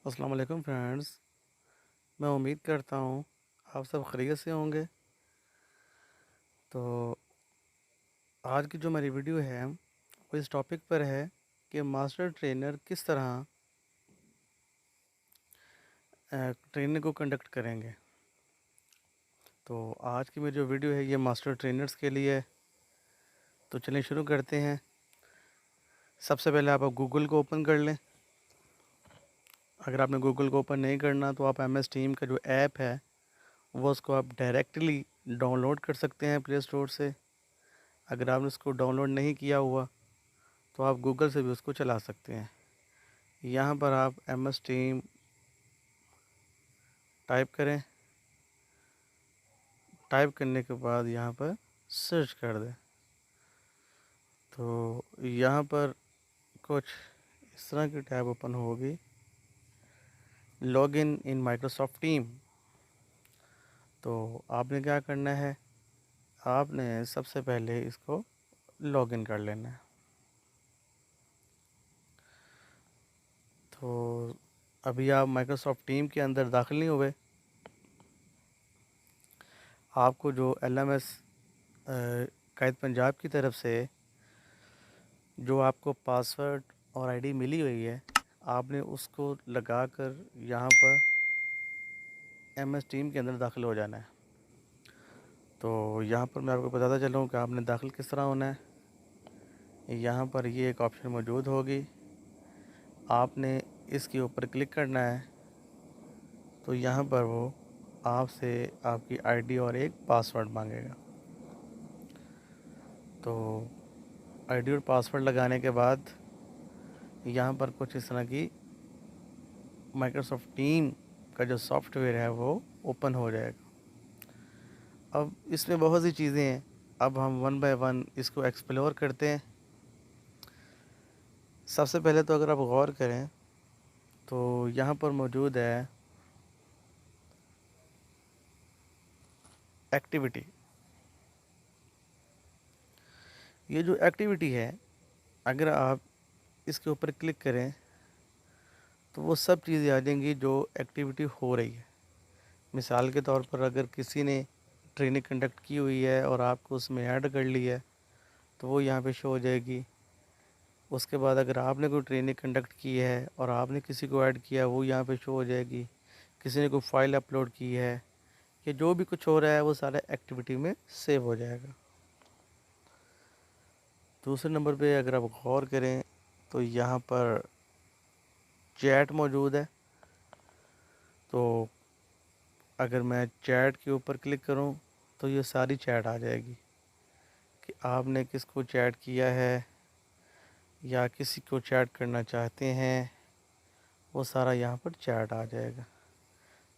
अस्सलाम वालेकुम फ्रेंड्स। मैं उम्मीद करता हूँ आप सब खैरियत से होंगे। तो आज की जो मेरी वीडियो है वो इस टॉपिक पर है कि मास्टर ट्रेनर किस तरह ट्रेनिंग को कंडक्ट करेंगे। तो आज की मेरी जो वीडियो है ये मास्टर ट्रेनर्स के लिए है। तो चलिए शुरू करते हैं। सबसे पहले आप गूगल को ओपन कर लें। अगर आपने गूगल को ओपन नहीं करना तो आप MS टीम का जो ऐप है वो उसको आप डायरेक्टली डाउनलोड कर सकते हैं प्ले स्टोर से। अगर आपने उसको डाउनलोड नहीं किया हुआ तो आप गूगल से भी उसको चला सकते हैं। यहाँ पर आप MS टीम टाइप करें। टाइप करने के बाद यहाँ पर सर्च कर दें। तो यहाँ पर कुछ इस तरह की टैब ओपन होगी, लॉगिन इन माइक्रोसॉफ्ट टीम। तो आपने क्या करना है, आपने सबसे पहले इसको लॉगिन कर लेना है। तो अभी आप माइक्रोसॉफ्ट टीम के अंदर दाखिल नहीं हुए। आपको जो LMS कायद पंजाब की तरफ से जो आपको पासवर्ड और आईडी मिली हुई है, आपने उसको लगाकर यहाँ पर MS टीम के अंदर दाखिल हो जाना है। तो यहाँ पर मैं आपको बताता चलूँ कि आपने दाखिल किस तरह होना है। यहाँ पर ये एक ऑप्शन मौजूद होगी, आपने इसके ऊपर क्लिक करना है। तो यहाँ पर वो आपसे आपकी आईडी और एक पासवर्ड मांगेगा। तो आईडी और पासवर्ड लगाने के बाद यहाँ पर कुछ इस तरह की माइक्रोसॉफ्ट टीम का जो सॉफ्टवेयर है वो ओपन हो जाएगा। अब इसमें बहुत सी चीज़ें हैं, अब हम वन बाय वन इसको एक्सप्लोर करते हैं। सबसे पहले तो अगर आप गौर करें तो यहाँ पर मौजूद है एक्टिविटी। ये जो एक्टिविटी है, अगर आप इसके ऊपर क्लिक करें तो वो सब चीज़ें आ जाएंगी जो एक्टिविटी हो रही है। मिसाल के तौर पर अगर किसी ने ट्रेनिंग कंडक्ट की हुई है और आपको उसमें ऐड कर लिया है तो वो यहाँ पे शो हो जाएगी। उसके बाद अगर आपने कोई ट्रेनिंग कंडक्ट की है और आपने किसी को ऐड किया, वो यहाँ पे शो हो जाएगी। किसी ने कोई फाइल अपलोड की है, या जो भी कुछ हो रहा है वो सारा एक्टिविटी में सेव हो जाएगा। दूसरे नंबर पे अगर आप गौर करें तो यहाँ पर चैट मौजूद है। तो अगर मैं चैट के ऊपर क्लिक करूँ तो ये सारी चैट आ जाएगी कि आपने किसको चैट किया है या किसी को चैट करना चाहते हैं, वो सारा यहाँ पर चैट आ जाएगा।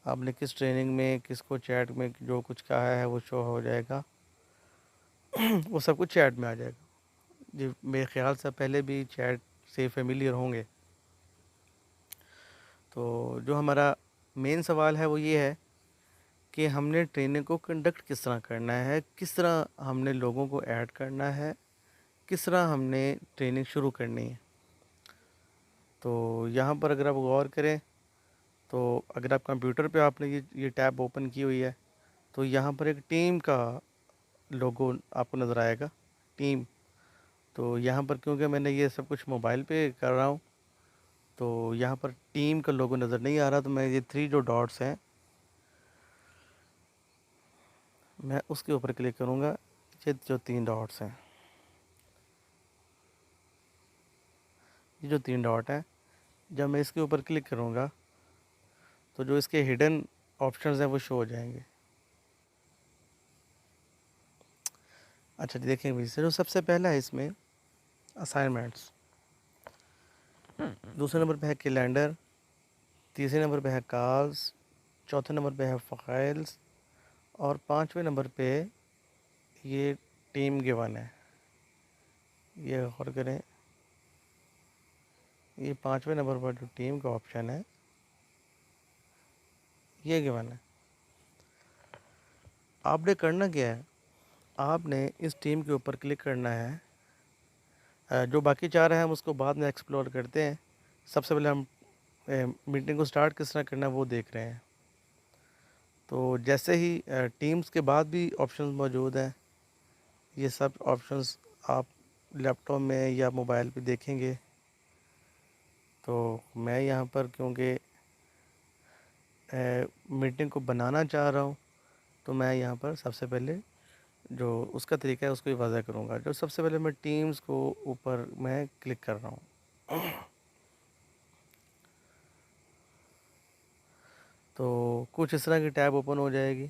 आपने किस ट्रेनिंग में किसको चैट में जो कुछ कहा है वो शो हो जाएगा। वो सब कुछ चैट में आ जाएगा। जी, मेरे ख्याल से पहले भी चैट से फेमिलियर होंगे। तो जो हमारा मेन सवाल है वो ये है कि हमने ट्रेनिंग को कंडक्ट किस तरह करना है, किस तरह हमने लोगों को ऐड करना है, किस तरह हमने ट्रेनिंग शुरू करनी है। तो यहाँ पर अगर आप गौर करें तो अगर आप कंप्यूटर पे आपने ये टैब ओपन की हुई है तो यहाँ पर एक टीम का लोगो आपको नज़र आएगा, टीम। तो यहाँ पर क्योंकि मैंने ये सब कुछ मोबाइल पे कर रहा हूँ तो यहाँ पर टीम का लोगो नज़र नहीं आ रहा। तो मैं ये 3 जो डॉट्स हैं मैं उसके ऊपर क्लिक करूँगा। ये जो 3 डॉट्स हैं, ये जो 3 डॉट हैं, जब मैं इसके ऊपर क्लिक करूँगा तो जो इसके हिडन ऑप्शंस हैं वो शो हो जाएंगे। अच्छा देखें भाई, जो सबसे पहला है इसमें असाइनमेंट्स, दूसरे नंबर पे है कैलेंडर, तीसरे नंबर पे है कॉल्स, चौथे नंबर पे है फाइल्स, और पाँचवें नंबर पे ये टीम गिवन है। ये गौर करें, ये पाँचवें नंबर पर जो टीम का ऑप्शन है ये गिवन है। आपने करना क्या है, आपने इस टीम के ऊपर क्लिक करना है। जो बाकी चार हैं हम उसको बाद में एक्सप्लोर करते हैं। सबसे पहले हम मीटिंग को स्टार्ट किस तरह करना है वो देख रहे हैं। तो जैसे ही टीम्स के बाद भी ऑप्शंस मौजूद हैं, ये सब ऑप्शंस आप लैपटॉप में या मोबाइल पे देखेंगे। तो मैं यहाँ पर क्योंकि मीटिंग को बनाना चाह रहा हूँ, तो मैं यहाँ पर सबसे पहले जो उसका तरीका है उसको ही वाज़ह करूँगा। जो सबसे पहले मैं टीम्स को ऊपर मैं क्लिक कर रहा हूँ। तो कुछ इस तरह की टैब ओपन हो जाएगी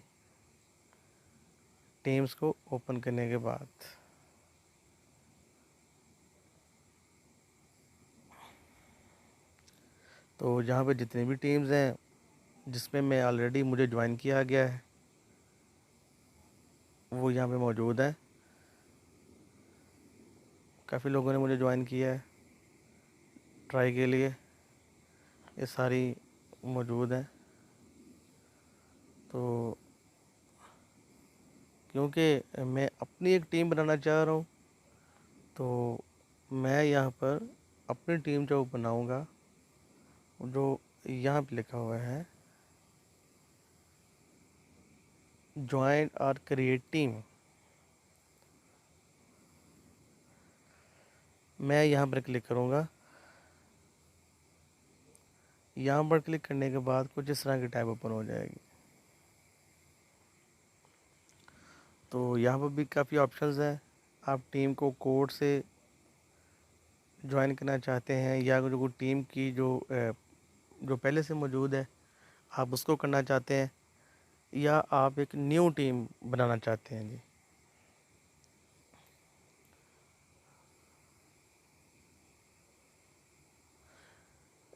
टीम्स को ओपन करने के बाद। तो जहाँ पे जितनी भी टीम्स हैं जिसमें मैं ऑलरेडी मुझे ज्वाइन किया गया है वो यहाँ पे मौजूद है। काफ़ी लोगों ने मुझे ज्वाइन किया है ट्राई के लिए, ये सारी मौजूद हैं। तो क्योंकि मैं अपनी एक टीम बनाना चाह रहा हूँ, तो मैं यहाँ पर अपनी टीम जो बनाऊँगा, जो यहाँ पे लिखा हुआ है ज्वाइन और क्रिएट टीम, मैं यहाँ पर क्लिक करूँगा। यहाँ पर क्लिक करने के बाद कुछ इस तरह की टैब ओपन हो जाएगी। तो यहाँ पर भी काफ़ी ऑप्शंस हैं। आप टीम को कोड से ज्वाइन करना चाहते हैं या जो टीम की जो पहले से मौजूद है आप उसको करना चाहते हैं, या आप एक न्यू टीम बनाना चाहते हैं जी।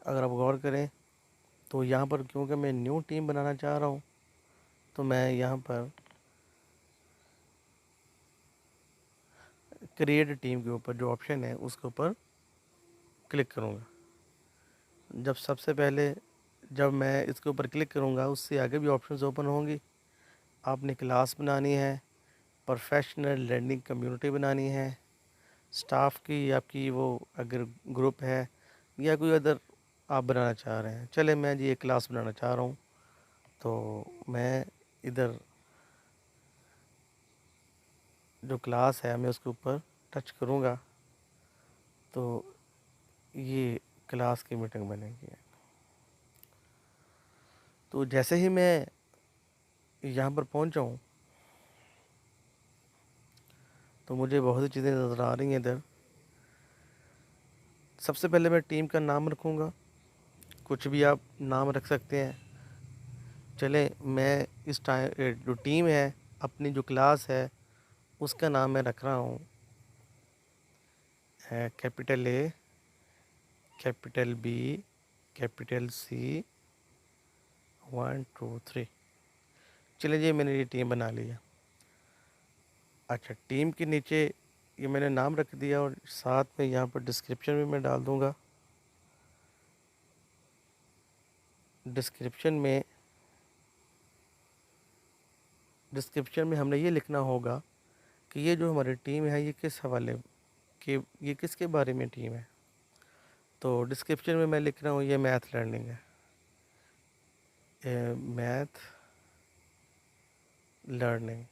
अगर आप गौर करें तो यहाँ पर क्योंकि मैं न्यू टीम बनाना चाह रहा हूँ, तो मैं यहाँ पर क्रिएट टीम के ऊपर जो ऑप्शन है उसके ऊपर क्लिक करूँगा। जब मैं इसके ऊपर क्लिक करूँगा उससे आगे भी ऑप्शंस ओपन होंगी। आपने क्लास बनानी है, प्रोफेशनल लर्निंग कम्युनिटी बनानी है, स्टाफ की आपकी वो अगर ग्रुप है, या कोई अदर आप बनाना चाह रहे हैं। चले मैं जी एक क्लास बनाना चाह रहा हूँ, तो मैं इधर जो क्लास है मैं उसके ऊपर टच करूँगा तो ये क्लास की मीटिंग बनेगी। तो जैसे ही मैं यहाँ पर पहुँचा हूँ तो मुझे बहुत सी चीज़ें नज़र आ रही हैं इधर। सबसे पहले मैं टीम का नाम रखूँगा, कुछ भी आप नाम रख सकते हैं। चले मैं इस टाइम जो टीम है अपनी जो क्लास है उसका नाम मैं रख रहा हूँ capital A, capital B, capital C, 1 2 3। चलिए जी मैंने ये टीम बना लिया। अच्छा, टीम के नीचे ये मैंने नाम रख दिया और साथ में यहाँ पर डिस्क्रिप्शन भी मैं डाल दूँगा। डिस्क्रिप्शन में हमने ये लिखना होगा कि ये जो हमारी टीम है ये किस हवाले कि ये किसके बारे में टीम है। तो डिस्क्रिप्शन में मैं लिख रहा हूँ ये मैथ लर्निंग है, मैथ लर्निंग,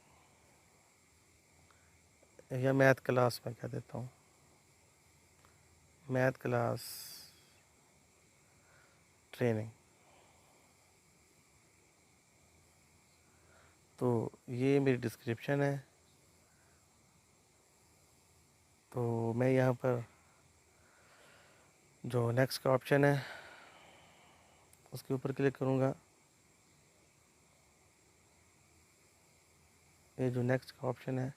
या मैथ क्लास में कह देता हूँ, मैथ क्लास ट्रेनिंग। तो ये मेरी डिस्क्रिप्शन है। तो मैं यहाँ पर जो नेक्स्ट का ऑप्शन है उसके ऊपर क्लिक करूँगा। ये जो नेक्स्ट का ऑप्शन है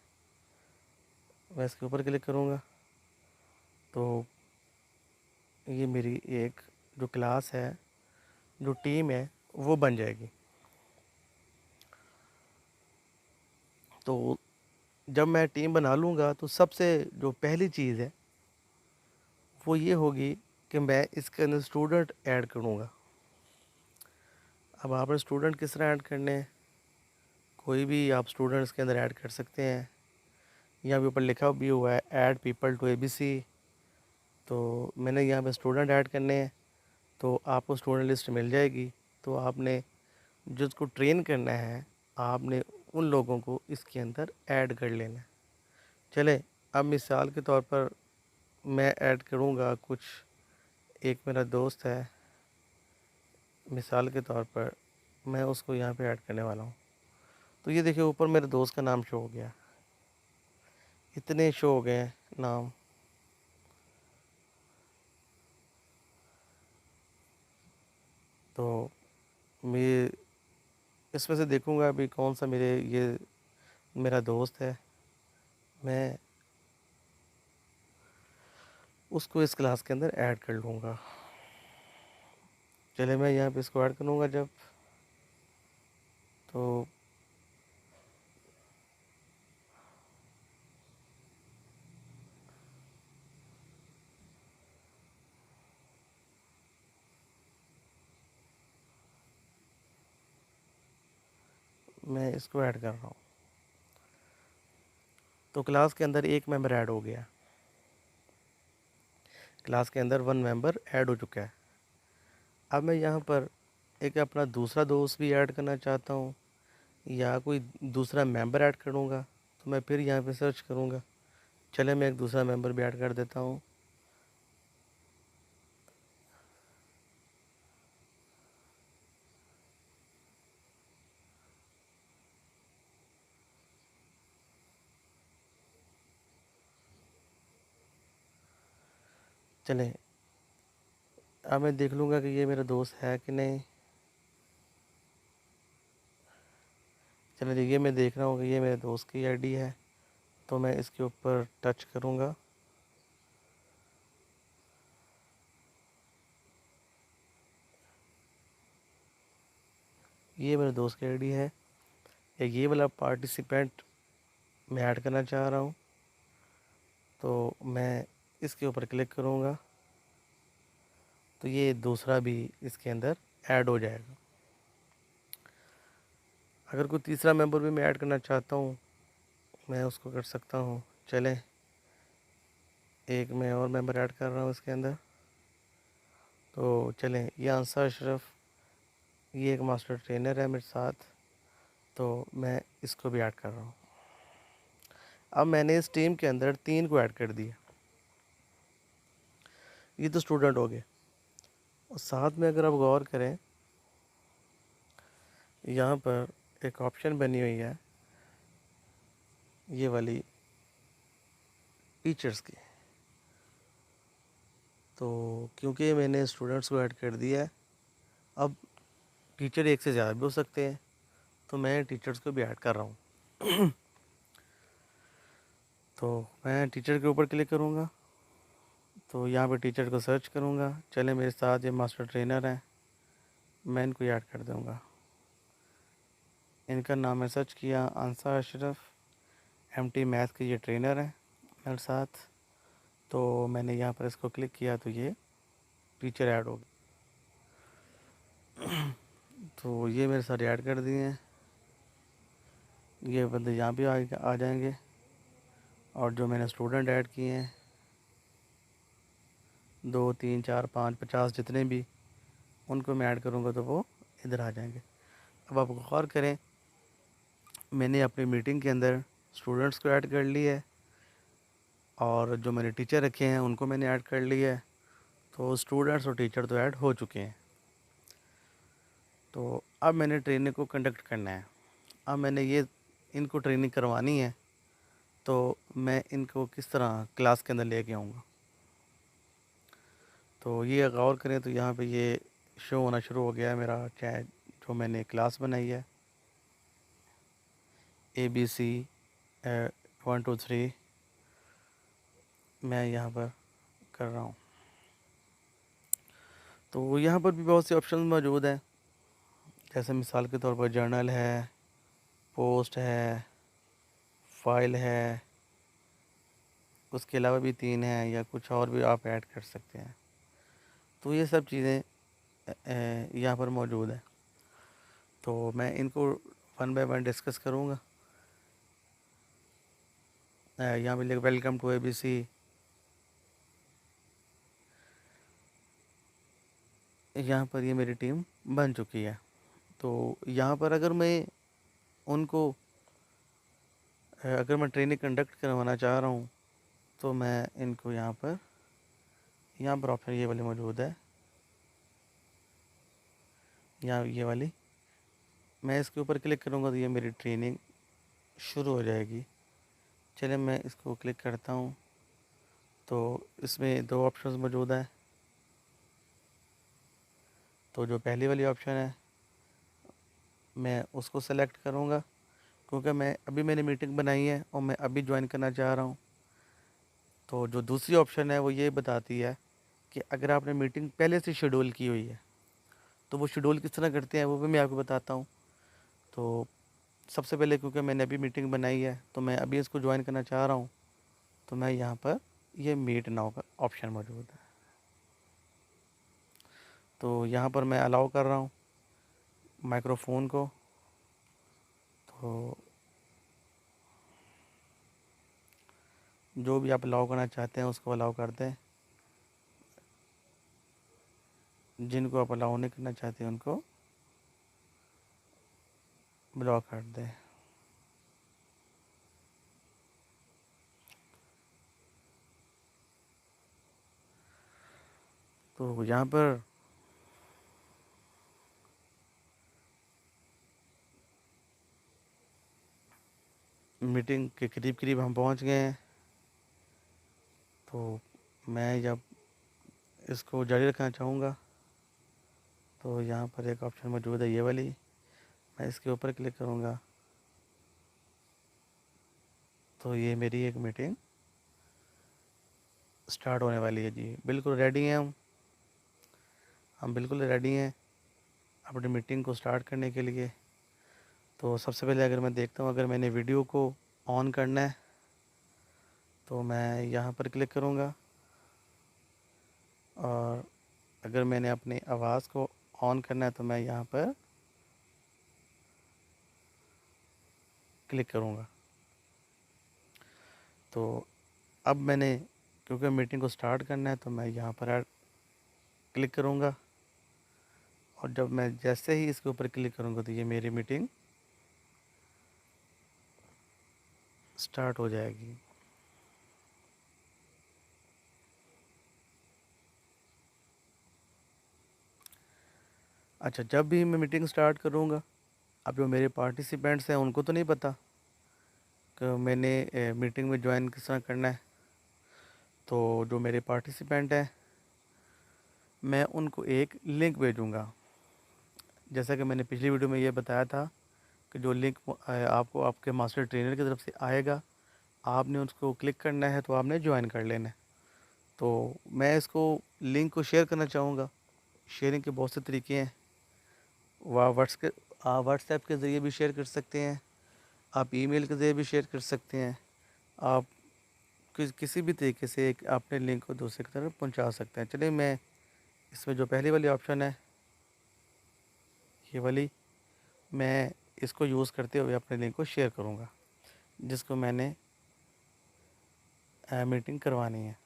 मैं इसके ऊपर क्लिक करूँगा तो ये मेरी एक जो क्लास है, जो टीम है वो बन जाएगी। तो जब मैं टीम बना लूँगा तो सबसे जो पहली चीज़ है वो ये होगी कि मैं इसके अंदर स्टूडेंट ऐड करूँगा। अब आपने स्टूडेंट किस तरह ऐड करने हैं, कोई भी आप स्टूडेंट इसके अंदर ऐड कर सकते हैं। यहाँ पे ऊपर लिखा भी हुआ है ऐड पीपल टू एबीसी। तो मैंने यहाँ पे स्टूडेंट ऐड करने हैं, तो आपको स्टूडेंट लिस्ट मिल जाएगी। तो आपने जिसको ट्रेन करना है, आपने उन लोगों को इसके अंदर ऐड कर लेना है। चले, अब मिसाल के तौर पर मैं ऐड करूँगा कुछ, एक मेरा दोस्त है, मिसाल के तौर पर मैं उसको यहाँ पे ऐड करने वाला हूँ। तो ये देखिए ऊपर मेरे दोस्त का नाम शो हो गया, इतने शो हो गए नाम। तो मैं इसमें से देखूँगा अभी कौन सा ये मेरा दोस्त है, मैं उसको इस क्लास के अंदर ऐड कर लूँगा। चले, मैं यहाँ पे इसको ऐड करूँगा जब, तो मैं इसको ऐड कर रहा हूँ। तो क्लास के अंदर एक मेंबर ऐड हो गया, क्लास के अंदर 1 मेंबर ऐड हो चुका है। अब मैं यहाँ पर एक अपना दूसरा दोस्त भी ऐड करना चाहता हूँ या कोई दूसरा मेंबर ऐड करूँगा, तो मैं फिर यहाँ पे सर्च करूँगा। चले, मैं एक दूसरा मेंबर भी ऐड कर देता हूँ। चलें, अब मैं देख लूँगा कि ये मेरा दोस्त है कि नहीं। चलिए, ये मैं देख रहा हूँ कि ये मेरे दोस्त की आईडी है, तो मैं इसके ऊपर टच करूँगा। ये मेरे दोस्त की आईडी है। ये वाला पार्टिसिपेंट मैं ऐड करना चाह रहा हूँ, तो मैं इसके ऊपर क्लिक करूँगा, तो ये दूसरा भी इसके अंदर ऐड हो जाएगा। अगर कोई तीसरा मेंबर भी मैं ऐड करना चाहता हूँ, मैं उसको कर सकता हूँ। चलें, एक मैं और मेंबर ऐड कर रहा हूँ इसके अंदर। तो चलें, ये अंसार अशरफ, ये एक मास्टर ट्रेनर है मेरे साथ, तो मैं इसको भी ऐड कर रहा हूँ। अब मैंने इस टीम के अंदर 3 को ऐड कर दिया। ये तो स्टूडेंट हो गए, और साथ में अगर आप गौर करें, यहाँ पर एक ऑप्शन बनी हुई है, ये वाली टीचर्स की। तो क्योंकि मैंने स्टूडेंट्स को ऐड कर दिया है, अब टीचर एक से ज़्यादा भी हो सकते हैं, तो मैं टीचर्स को भी ऐड कर रहा हूँ। तो मैं टीचर के ऊपर क्लिक करूँगा, तो यहाँ पे टीचर को सर्च करूँगा। चले, मेरे साथ ये मास्टर ट्रेनर हैं, मैं इनको ऐड कर दूँगा। इनका नाम मैं सर्च किया, अंसार अशरफ, एमटी मैथ के ये ट्रेनर हैं मेरे साथ। तो मैंने यहाँ पर इसको क्लिक किया, तो ये टीचर ऐड हो गए। तो ये मेरे साथ ऐड कर दिए हैं, ये बंदे यहाँ भी आ जाएंगे। और जो मैंने स्टूडेंट ऐड किए हैं 2 3 4 5 50 जितने भी, उनको मैं ऐड करूँगा तो वो इधर आ जाएंगे। अब आप गौर करें, मैंने अपनी मीटिंग के अंदर स्टूडेंट्स को ऐड कर लिया है, और जो मैंने टीचर रखे हैं उनको मैंने ऐड कर लिया है। तो स्टूडेंट्स और टीचर तो ऐड हो चुके हैं। तो अब मैंने ट्रेनिंग को कंडक्ट करना है। अब मैंने ये इनको ट्रेनिंग करवानी है, तो मैं इनको किस तरह क्लास के अंदर लेके आऊँगा। तो ये गौर करें, तो यहाँ पे ये शो होना शुरू हो गया है मेरा चैट, जो मैंने क्लास बनाई है ABC 1 2 3, मैं यहाँ पर कर रहा हूँ। तो यहाँ पर भी बहुत से ऑप्शन मौजूद हैं, जैसे मिसाल के तौर पर जर्नल है, पोस्ट है, फाइल है, उसके अलावा भी 3 हैं, या कुछ और भी आप ऐड कर सकते हैं। तो ये सब चीज़ें यहाँ पर मौजूद है। तो मैं इनको 1 बाय 1 डिस्कस करूँगा। यहाँ पे लिख वेलकम टू ABC। यहाँ पर ये मेरी टीम बन चुकी है। तो यहाँ पर अगर मैं उनको अगर मैं ट्रेनिंग कंडक्ट करवाना चाह रहा हूँ तो मैं इनको यहाँ पर ऑप्शन ये वाली मौजूद है, यहाँ ये वाली, मैं इसके ऊपर क्लिक करूँगा तो ये मेरी ट्रेनिंग शुरू हो जाएगी। चलिए मैं इसको क्लिक करता हूँ। तो इसमें दो ऑप्शंस मौजूद हैं। तो जो पहली वाली ऑप्शन है मैं उसको सेलेक्ट करूँगा, क्योंकि मैंने मीटिंग बनाई है और मैं अभी ज्वाइन करना चाह रहा हूँ। तो जो दूसरी ऑप्शन है वो ये बताती है कि अगर आपने मीटिंग पहले से शेड्यूल की हुई है तो वो शेड्यूल किस तरह करते हैं वो भी मैं आपको बताता हूँ। तो सबसे पहले क्योंकि मैंने अभी मीटिंग बनाई है तो मैं अभी इसको ज्वाइन करना चाह रहा हूँ, तो मैं यहाँ पर ये मीट नाउ का ऑप्शन मौजूद है, तो यहाँ पर मैं अलाउ कर रहा हूँ माइक्रोफोन को। तो जो भी आप अलाउ करना चाहते हैं उसको अलाउ कर दें, जिनको आप अलाउ नहीं करना चाहते उनको ब्लॉक कर दें। तो यहाँ पर मीटिंग के करीब करीब हम पहुँच गए हैं। तो मैं जब इसको जारी रखना चाहूँगा तो यहाँ पर एक ऑप्शन मौजूद है ये वाली, मैं इसके ऊपर क्लिक करूँगा तो ये मेरी एक मीटिंग स्टार्ट होने वाली है। जी बिल्कुल रेडी हैं हम बिल्कुल रेडी हैं अपनी मीटिंग को स्टार्ट करने के लिए। तो सबसे पहले अगर मैं देखता हूँ, अगर मैंने वीडियो को ऑन करना है तो मैं यहाँ पर क्लिक करूँगा, और अगर मैंने अपनी आवाज़ को ऑन करना है तो मैं यहाँ पर क्लिक करूँगा। तो अब मैंने क्योंकि मीटिंग को स्टार्ट करना है तो मैं यहाँ पर क्लिक करूँगा, और जब मैं जैसे ही इसके ऊपर क्लिक करूँगा तो ये मेरी मीटिंग स्टार्ट हो जाएगी। अच्छा, जब भी मैं मीटिंग स्टार्ट करूँगा, अब जो मेरे पार्टिसिपेंट्स हैं उनको तो नहीं पता कि मैंने मीटिंग में ज्वाइन किस तरह करना है। तो जो मेरे पार्टिसिपेंट हैं मैं उनको एक लिंक भेजूँगा। जैसा कि मैंने पिछली वीडियो में ये बताया था कि जो लिंक आपको आपके मास्टर ट्रेनर की तरफ से आएगा, आपने उसको क्लिक करना है तो आपने ज्वाइन कर लेना है। तो मैं इसको लिंक को शेयर करना चाहूँगा। शेयरिंग के बहुत से तरीके हैं। वह व्हाट्सएप के ज़रिए भी शेयर कर सकते हैं, आप ईमेल के ज़रिए भी शेयर कर सकते हैं, आप किसी भी तरीके से एक अपने लिंक को दूसरे की तरफ पहुंचा सकते हैं। चलिए मैं इसमें जो पहली वाली ऑप्शन है ये वाली, मैं इसको यूज़ करते हुए अपने लिंक को शेयर करूंगा जिसको मैंने मीटिंग करवानी है।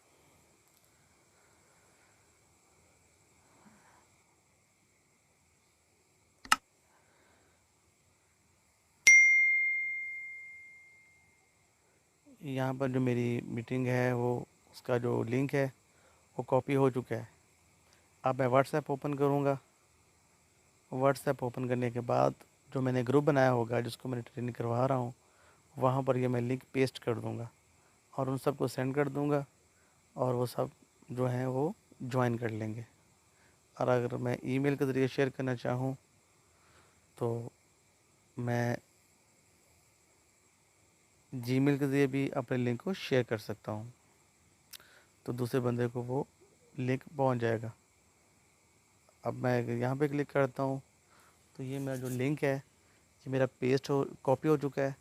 यहाँ पर जो मेरी मीटिंग है वो उसका जो लिंक है वो कॉपी हो चुका है। अब मैं व्हाट्सएप ओपन करूँगा। व्हाट्सएप ओपन करने के बाद जो मैंने ग्रुप बनाया होगा जिसको मैंने ट्रेनिंग करवा रहा हूँ वहाँ पर ये मैं लिंक पेस्ट कर दूँगा और उन सबको सेंड कर दूँगा, और वो सब जो हैं वो ज्वाइन कर लेंगे। और अगर मैं ईमेल के ज़रिए शेयर करना चाहूँ तो मैं जीमेल के ज़रिए भी अपने लिंक को शेयर कर सकता हूँ, तो दूसरे बंदे को वो लिंक पहुँच जाएगा। अब मैं अगर यहाँ पे क्लिक करता हूँ तो ये मेरा जो लिंक है ये मेरा कॉपी हो चुका है।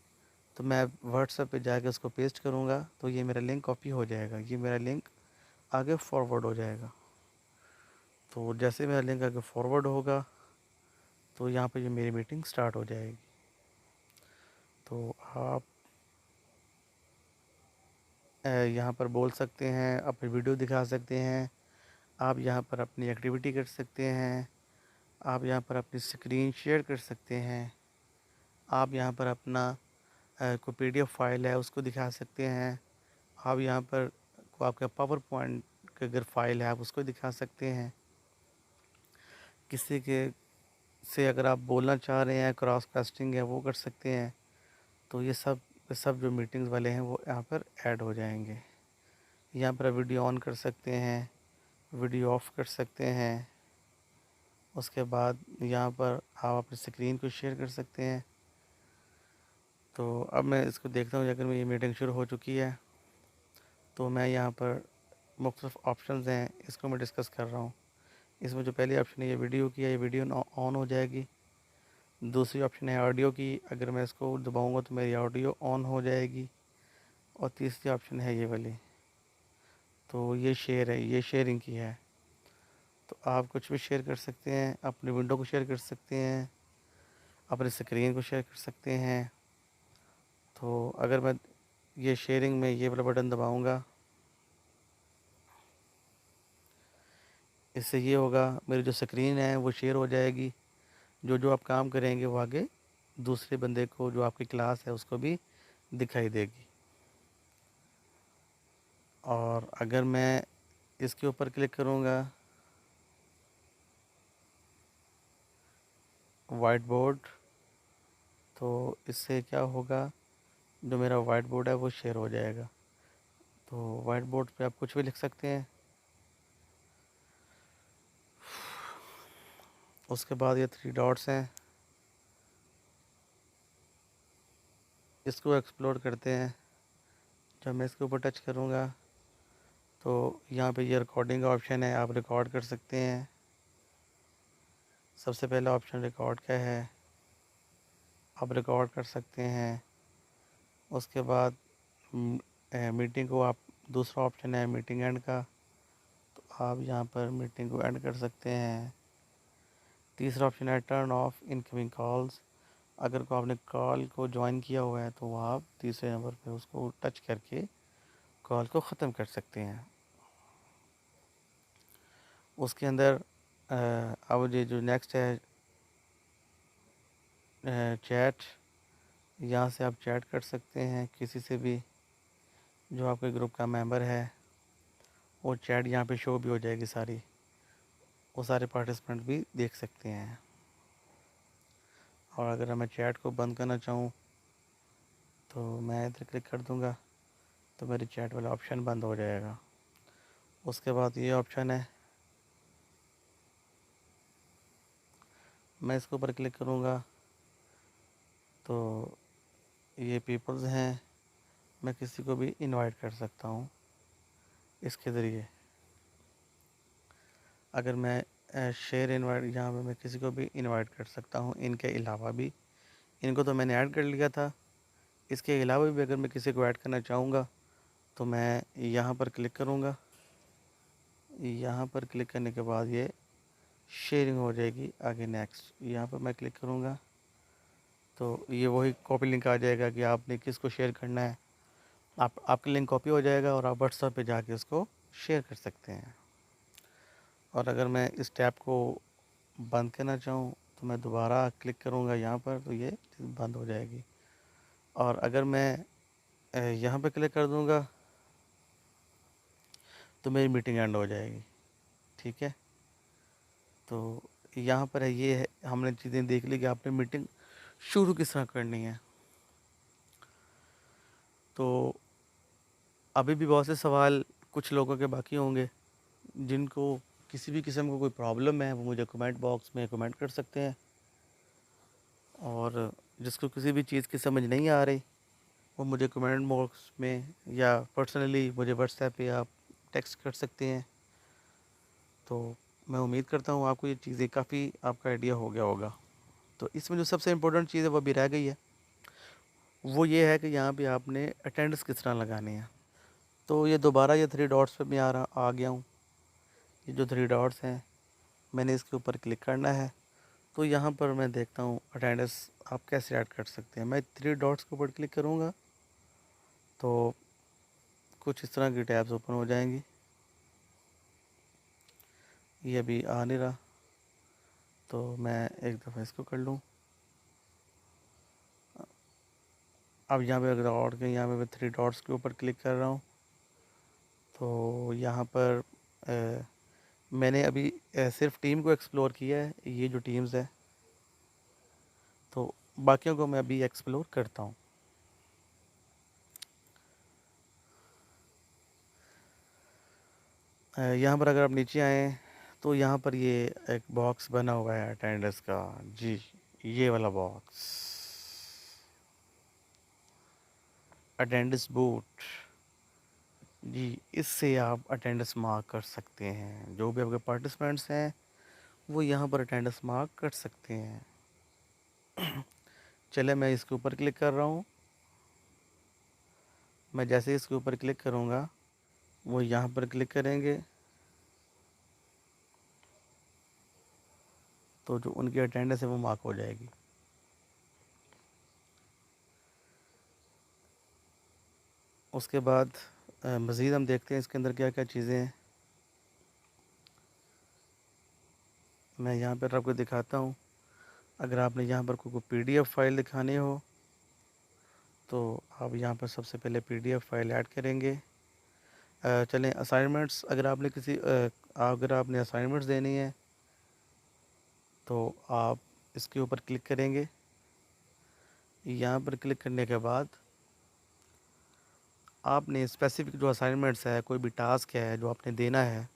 तो मैं व्हाट्सएप पे जाकर उसको पेस्ट करूँगा तो ये मेरा लिंक कॉपी हो जाएगा, ये मेरा लिंक आगे फॉरवर्ड हो जाएगा। तो जैसे मेरा लिंक आगे फॉरवर्ड होगा तो यहाँ पे ये मेरी मीटिंग स्टार्ट हो जाएगी। तो आप यहाँ पर बोल सकते हैं, अपनी वीडियो दिखा सकते हैं, आप यहाँ पर अपनी एक्टिविटी कर सकते हैं, आप यहाँ पर अपनी स्क्रीन शेयर कर सकते हैं, आप यहाँ पर अपना कोई पीडीएफ फाइल है उसको दिखा सकते हैं, आप यहाँ पर को आपका पावर पॉइंट की अगर फाइल है आप उसको दिखा सकते हैं। किसी के से अगर आप बोलना चाह रहे हैं, क्रॉस कास्टिंग है वो कर सकते हैं। तो ये सब जो मीटिंग्स वाले हैं वो यहाँ पर ऐड हो जाएंगे। यहाँ पर वीडियो ऑन कर सकते हैं, वीडियो ऑफ कर सकते हैं। उसके बाद यहाँ पर आप अपनी स्क्रीन को शेयर कर सकते हैं। तो अब मैं इसको देखता हूँ, अगर मेरी मीटिंग शुरू हो चुकी है तो मैं यहाँ पर मुख्तलिफ ऑप्शंस हैं, इसको मैं डिस्कस कर रहा हूँ। इसमें जो पहली ऑप्शन है ये वीडियो की है, ये वीडियो ऑन हो जाएगी। दूसरी ऑप्शन है ऑडियो की, अगर मैं इसको दबाऊँगा तो मेरी ऑडियो ऑन हो जाएगी। और तीसरी ऑप्शन है ये वाली, तो ये शेयर है, ये शेयरिंग की है। तो आप कुछ भी शेयर कर सकते हैं, अपनी विंडो को शेयर कर सकते हैं, अपनी स्क्रीन को शेयर कर सकते हैं। तो अगर मैं ये शेयरिंग में ये वाला बटन दबाऊँगा, इससे ये होगा मेरी जो स्क्रीन है वो शेयर हो जाएगी। जो जो आप काम करेंगे वो आगे दूसरे बंदे को, जो आपकी क्लास है उसको भी दिखाई देगी। और अगर मैं इसके ऊपर क्लिक करूँगा, वाइट बोर्ड, तो इससे क्या होगा, जो मेरा वाइट बोर्ड है वो शेयर हो जाएगा। तो वाइट बोर्ड पे आप कुछ भी लिख सकते हैं। उसके बाद ये 3 डॉट्स हैं, इसको एक्सप्लोर करते हैं। जब मैं इसके ऊपर टच करूँगा तो यहाँ पे ये रिकॉर्डिंग का ऑप्शन है, आप रिकॉर्ड कर सकते हैं। सबसे पहला ऑप्शन रिकॉर्ड का है, आप रिकॉर्ड कर सकते हैं। उसके बाद मीटिंग को आप, दूसरा ऑप्शन है मीटिंग एंड का, तो आप यहाँ पर मीटिंग को एंड कर सकते हैं। तीसरा ऑप्शन है टर्न ऑफ इनकमिंग कॉल्स, अगर को आपने कॉल को ज्वाइन किया हुआ है तो आप तीसरे नंबर पे उसको टच करके कॉल को ख़त्म कर सकते हैं। उसके अंदर अब ये जो नेक्स्ट है चैट, यहाँ से आप चैट कर सकते हैं किसी से भी, जो आपके ग्रुप का मेंबर है। वो चैट यहाँ पे शो भी हो जाएगी सारी, वो सारे पार्टिसिपेंट भी देख सकते हैं। और अगर मैं चैट को बंद करना चाहूँ तो मैं इधर क्लिक कर दूँगा तो मेरी चैट वाला ऑप्शन बंद हो जाएगा। उसके बाद ये ऑप्शन है, मैं इसके ऊपर क्लिक करूँगा तो ये पीपल्स हैं, मैं किसी को भी इनवाइट कर सकता हूँ इसके ज़रिए। अगर मैं शेयर इनवाइट, यहाँ पे मैं किसी को भी इनवाइट कर सकता हूँ इनके अलावा भी। इनको तो मैंने ऐड कर लिया था, इसके अलावा भी अगर मैं किसी को ऐड करना चाहूँगा तो मैं यहाँ पर क्लिक करूँगा। यहाँ पर क्लिक करने के बाद ये शेयरिंग हो जाएगी। आगे नेक्स्ट यहाँ पर मैं क्लिक करूँगा तो ये वही कॉपी लिंक आ जाएगा कि आपने किसको शेयर करना है। आपका लिंक कॉपी हो जाएगा और आप व्हाट्सएप पे जाके उसको शेयर कर सकते हैं। और अगर मैं इस टैब को बंद करना चाहूँ तो मैं दोबारा क्लिक करूँगा यहाँ पर तो ये बंद हो जाएगी। और अगर मैं यहाँ पे क्लिक कर दूँगा तो मेरी मीटिंग एंड हो जाएगी। ठीक है, तो यहाँ पर है, ये है, हमने चीज़ें देख ली कि आपने मीटिंग शुरू किस तरह करनी है। तो अभी भी बहुत से सवाल कुछ लोगों के बाकी होंगे, जिनको किसी भी किस्म का कोई प्रॉब्लम है वो मुझे कमेंट बॉक्स में कमेंट कर सकते हैं। और जिसको किसी भी चीज़ की समझ नहीं आ रही वो मुझे कमेंट बॉक्स में या पर्सनली मुझे व्हाट्सएप पे आप टेक्स्ट कर सकते हैं। तो मैं उम्मीद करता हूँ आपको ये चीज़ें काफ़ी आपका आइडिया हो गया होगा। तो इसमें जो सबसे इम्पोर्टेंट चीज़ है वो भी रह गई है, वो ये है कि यहाँ पे आपने अटेंडेंस किस तरह लगानी है। तो ये दोबारा ये 3 डॉट्स पे मैं आ गया हूँ। ये जो 3 डॉट्स हैं मैंने इसके ऊपर क्लिक करना है। तो यहाँ पर मैं देखता हूँ अटेंडेंस आप कैसे ऐड कर सकते हैं। मैं 3 डॉट्स के ऊपर क्लिक करूँगा तो कुछ इस तरह की टैब्स ओपन हो जाएंगी। ये अभी आ नहीं रहा, तो मैं एक दफ़ा इसको कर लूँ। अब यहाँ पे अगर और के यहाँ पे मैं 3 डॉट्स के ऊपर क्लिक कर रहा हूँ, तो यहाँ पर मैंने अभी सिर्फ टीम को एक्सप्लोर किया है, ये जो टीम्स है, तो बाकियों को मैं अभी एक्सप्लोर करता हूँ। यहाँ पर अगर आप नीचे आएँ तो यहाँ पर ये एक बॉक्स बना हुआ है अटेंडेंस का, जी ये वाला बॉक्स, अटेंडेंस बूट। जी, इससे आप अटेंडेंस मार्क कर सकते हैं। जो भी आपके पार्टिसिपेंट्स हैं वो यहाँ पर अटेंडेंस मार्क कर सकते हैं। चले मैं इसके ऊपर क्लिक कर रहा हूँ। मैं जैसे इसके ऊपर क्लिक करूँगा वो यहाँ पर क्लिक करेंगे तो जो उनकी अटेंडेंस है वो मार्क हो जाएगी। उसके बाद मज़ीद हम देखते हैं इसके अंदर क्या क्या चीज़ें हैं। मैं यहाँ पर आपको दिखाता हूँ। अगर आपने यहाँ पर कोई PDF फाइल दिखानी हो तो आप यहाँ पर सबसे पहले PDF फाइल ऐड करेंगे। चलें असाइनमेंट्स, अगर आपने असाइनमेंट्स देनी है तो आप इसके ऊपर क्लिक करेंगे। यहाँ पर क्लिक करने के बाद आपने स्पेसिफिक जो असाइनमेंट्स है, कोई भी टास्क है जो आपने देना है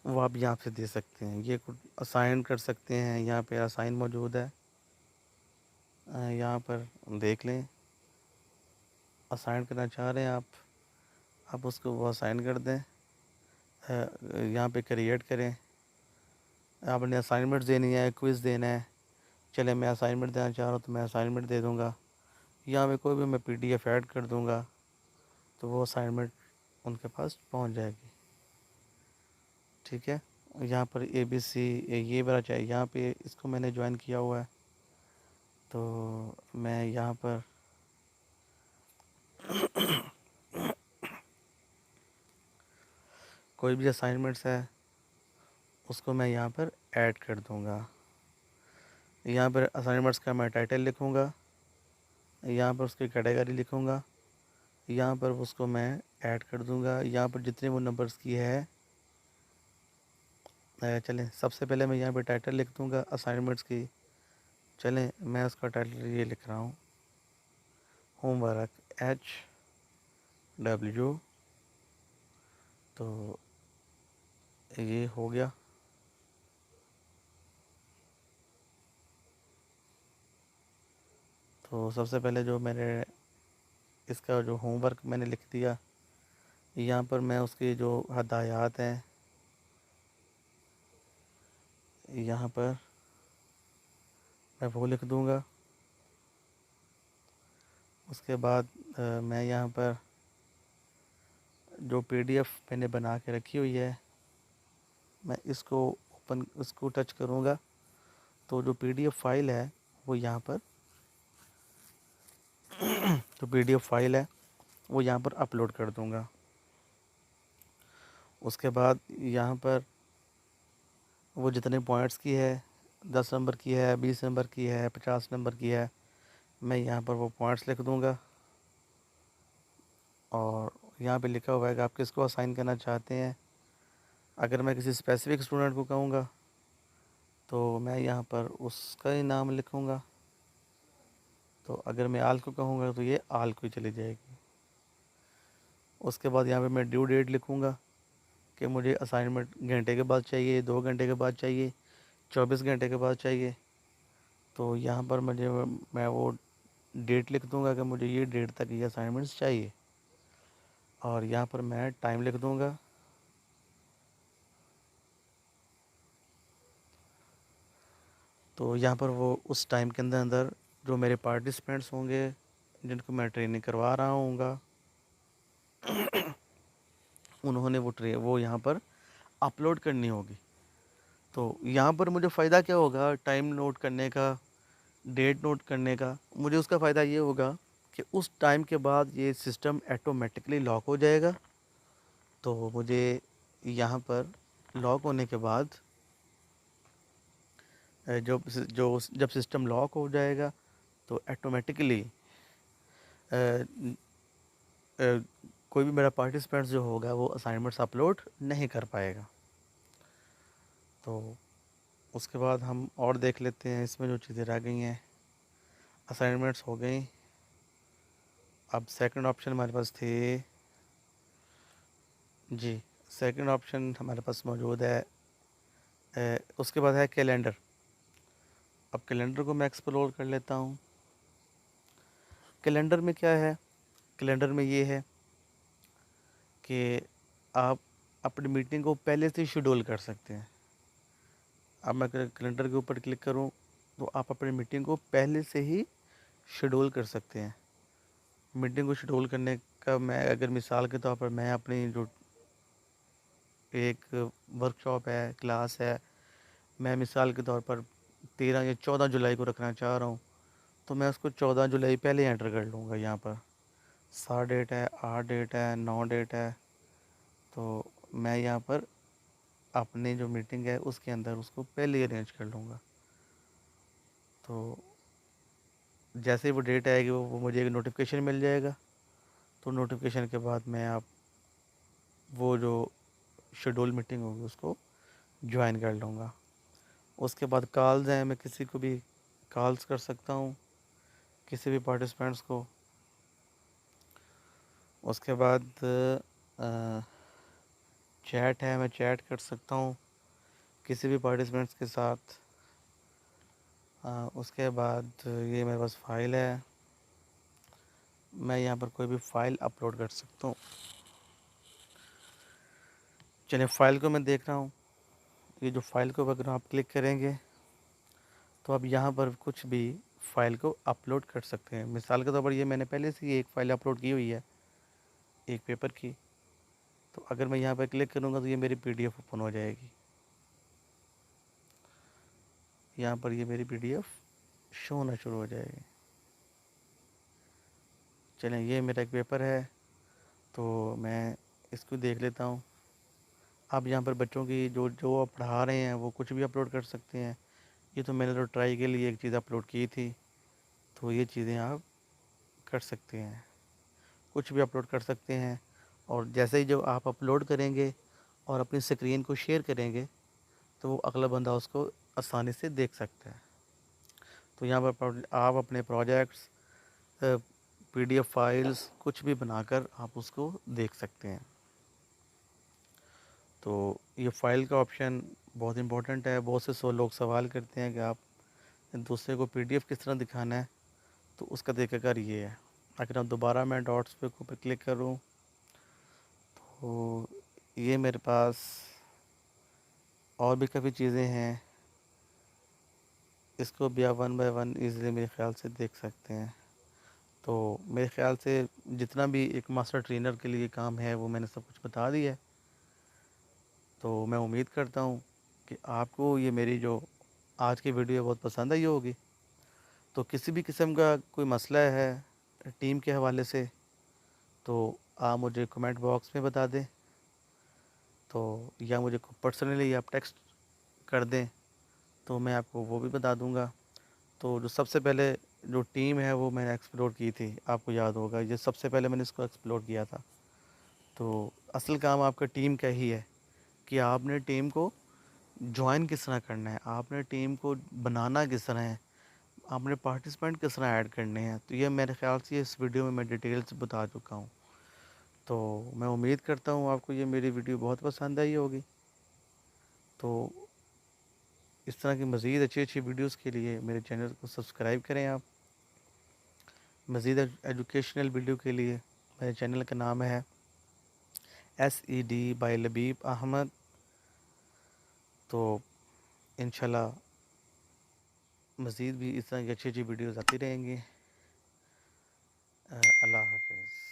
वो आप यहाँ से दे सकते हैं। ये कुछ असाइन कर सकते हैं, यहाँ पे असाइन मौजूद है। यहाँ पर देख लें, असाइन करना चाह रहे हैं आप उसको वो असाइन कर दें। यहाँ पे क्रिएट करें। आपने असाइनमेंट देनी है, क्विज़ देना है। चले मैं असाइनमेंट देना चाह रहा हूँ तो मैं असाइनमेंट दे दूँगा। यहाँ पे कोई भी मैं PDF ऐड कर दूँगा तो वो असाइनमेंट उनके पास पहुँच जाएगी। ठीक है, यहाँ पर ABC ये वाला चाहिए, यहाँ पे इसको मैंने ज्वाइन किया हुआ है तो मैं यहाँ पर कोई भी असाइनमेंट्स है उसको मैं यहाँ पर ऐड कर दूँगा। यहाँ पर असाइनमेंट्स का मैं टाइटल लिखूँगा, यहाँ पर उसकी कैटेगरी लिखूँगा, यहाँ पर उसको मैं ऐड कर दूँगा। यहाँ पर जितने वो नंबर्स की है, चलें सबसे पहले मैं यहाँ पे टाइटल लिख दूँगा असाइनमेंट्स की। चलें मैं उसका टाइटल ये लिख रहा हूँ, होमवर्क HW। तो ये हो गया। तो सबसे पहले जो मैंने इसका जो होमवर्क मैंने लिख दिया, यहाँ पर मैं उसकी जो हदायत हैं यहाँ पर मैं वो लिख दूँगा। उसके बाद मैं यहाँ पर जो PDF मैंने बना के रखी हुई है, मैं इसको टच करूँगा तो जो PDF फाइल है वो यहाँ पर जो PDF फाइल है वो यहाँ पर अपलोड कर दूँगा। उसके बाद यहाँ पर वो जितने पॉइंट्स की है, 10 नंबर की है, 20 नंबर की है, 50 नंबर की है, मैं यहाँ पर वो पॉइंट्स लिख दूँगा। और यहाँ पे लिखा हुआ है कि आप किसको असाइन करना चाहते हैं। अगर मैं किसी स्पेसिफिक स्टूडेंट को कहूँगा तो मैं यहाँ पर उसका ही नाम लिखूँगा। तो अगर मैं आल को कहूँगा तो ये आल को ही चली जाएगी। उसके बाद यहाँ पे मैं ड्यू डेट लिखूँगा कि मुझे असाइनमेंट घंटे के बाद चाहिए, 2 घंटे के बाद चाहिए, 24 घंटे के बाद चाहिए। तो यहाँ पर मैं वो डेट लिख दूँगा कि मुझे ये डेट तक ये असाइनमेंट्स चाहिए। और यहाँ पर मैं टाइम लिख दूँगा। तो यहाँ पर वो उस टाइम के अंदर अंदर जो मेरे पार्टिसिपेंट्स होंगे जिनको मैं ट्रेनिंग करवा रहा हूँगा उन्होंने वो यहाँ पर अपलोड करनी होगी। तो यहाँ पर मुझे फ़ायदा क्या होगा टाइम नोट करने का, डेट नोट करने का? मुझे उसका फ़ायदा ये होगा कि उस टाइम के बाद ये सिस्टम ऑटोमेटिकली लॉक हो जाएगा। तो मुझे यहाँ पर लॉक होने के बाद जब सिस्टम लॉक हो जाएगा तो ऑटोमेटिकली कोई भी मेरा पार्टिसिपेंट जो होगा वो असाइनमेंट्स अपलोड नहीं कर पाएगा। तो उसके बाद हम और देख लेते हैं इसमें जो चीज़ें रह गई हैं। असाइनमेंट्स हो गई। अब सेकंड ऑप्शन हमारे पास थे जी, सेकंड ऑप्शन हमारे पास मौजूद है। उसके बाद है कैलेंडर। अब कैलेंडर को मैं एक्सप्लोर कर लेता हूँ। कैलेंडर में क्या है? कैलेंडर में ये है कि आप अपनी मीटिंग को पहले से शेड्यूल कर सकते हैं। अब मैं कैलेंडर के ऊपर क्लिक करूँ तो आप अपनी मीटिंग को पहले से ही शेड्यूल कर सकते हैं। मीटिंग को शेड्यूल करने का मैं अगर मिसाल के तौर पर मैं अपनी जो एक वर्कशॉप है, क्लास है, मैं मिसाल के तौर पर 13 या 14 जुलाई को रखना चाह रहा हूँ, तो मैं उसको 14 जुलाई पहले एंटर कर लूँगा। यहाँ पर 7 डेट है, 8 डेट है, 9 डेट है, तो मैं यहाँ पर अपनी जो मीटिंग है उसके अंदर उसको पहले ही अरेंज कर लूँगा। तो जैसे ही वो डेट आएगी वो मुझे एक नोटिफिकेशन मिल जाएगा। तो नोटिफिकेशन के बाद मैं आप वो जो शेड्यूल मीटिंग होगी उसको ज्वाइन कर लूँगा। उसके बाद कॉल्स हैं, मैं किसी को भी कॉल्स कर सकता हूँ, किसी भी पार्टिसिपेंट्स को। उसके बाद चैट है, मैं चैट कर सकता हूँ किसी भी पार्टिसिपेंट्स के साथ। उसके बाद ये मेरे पास फ़ाइल है, मैं यहाँ पर कोई भी फ़ाइल अपलोड कर सकता हूँ। चलिए फ़ाइल को मैं देख रहा हूँ। ये जो फ़ाइल को अगर आप क्लिक करेंगे तो आप यहाँ पर कुछ भी फ़ाइल को अपलोड कर सकते हैं। मिसाल के तौर पर ये मैंने पहले से ही एक फ़ाइल अपलोड की हुई है, एक पेपर की। तो अगर मैं यहाँ पर क्लिक करूँगा तो ये मेरी पीडीएफ ओपन हो जाएगी। यहाँ पर ये मेरी पीडीएफ शो होना शुरू हो जाएगी। चलें, ये मेरा एक पेपर है तो मैं इसको देख लेता हूँ। आप यहाँ पर बच्चों की जो जो आप पढ़ा रहे हैं वो कुछ भी अपलोड कर सकते हैं। ये तो मैंने तो ट्राई के लिए एक चीज़ अपलोड की थी, तो ये चीज़ें आप कर सकते हैं, कुछ भी अपलोड कर सकते हैं। और जैसे ही जो आप अपलोड करेंगे और अपनी स्क्रीन को शेयर करेंगे तो वो अगला बंदा उसको आसानी से देख सकता है। तो यहाँ पर आप अपने प्रोजेक्ट्स, पीडीएफ फाइल्स कुछ भी बनाकर आप उसको देख सकते हैं। तो ये फ़ाइल का ऑप्शन बहुत इम्पोर्टेंट है। बहुत से लोग सवाल करते हैं कि आप दूसरे को पीडीएफ किस तरह दिखाना है, तो उसका तरीक़ाकार ये है। अगर आप दोबारा मैं डॉट्स पे को पे क्लिक करूँ तो ये मेरे पास और भी काफ़ी चीज़ें हैं। इसको भी आप वन बाय वन ईज़िली मेरे ख़्याल से देख सकते हैं। तो मेरे ख़्याल से जितना भी एक मास्टर ट्रेनर के लिए काम है वो मैंने सब कुछ बता दिया है। तो मैं उम्मीद करता हूँ कि आपको ये मेरी जो आज की वीडियो बहुत पसंद आई होगी। तो किसी भी किस्म का कोई मसला है टीम के हवाले से तो आप मुझे कमेंट बॉक्स में बता दें, तो या मुझे पर्सनली आप टेक्स्ट कर दें तो मैं आपको वो भी बता दूंगा। तो जो सबसे पहले जो टीम है वो मैंने एक्सप्लोर की थी, आपको याद होगा, ये सबसे पहले मैंने इसको एक्सप्लोर किया था। तो असल काम आपका टीम का ही है कि आपने टीम को जॉइन किस तरह करना है, आपने टीम को बनाना किस तरह है, आपने पार्टिसिपेंट किस तरह ऐड करने हैं। तो ये मेरे ख़्याल से इस वीडियो में मैं डिटेल से बता चुका हूँ। तो मैं उम्मीद करता हूँ आपको ये मेरी वीडियो बहुत पसंद आई होगी। तो इस तरह की मज़ीद अच्छी अच्छी वीडियोस के लिए मेरे चैनल को सब्सक्राइब करें आप। मज़ीद एजुकेशनल वीडियो के लिए मेरे चैनल का नाम है SED बाय लबीब अहमद। तो इंशाल्लाह मज़ीद भी इस तरह की अच्छी अच्छी वीडियोस आती रहेंगी। अल्लाह हाफ़िज़।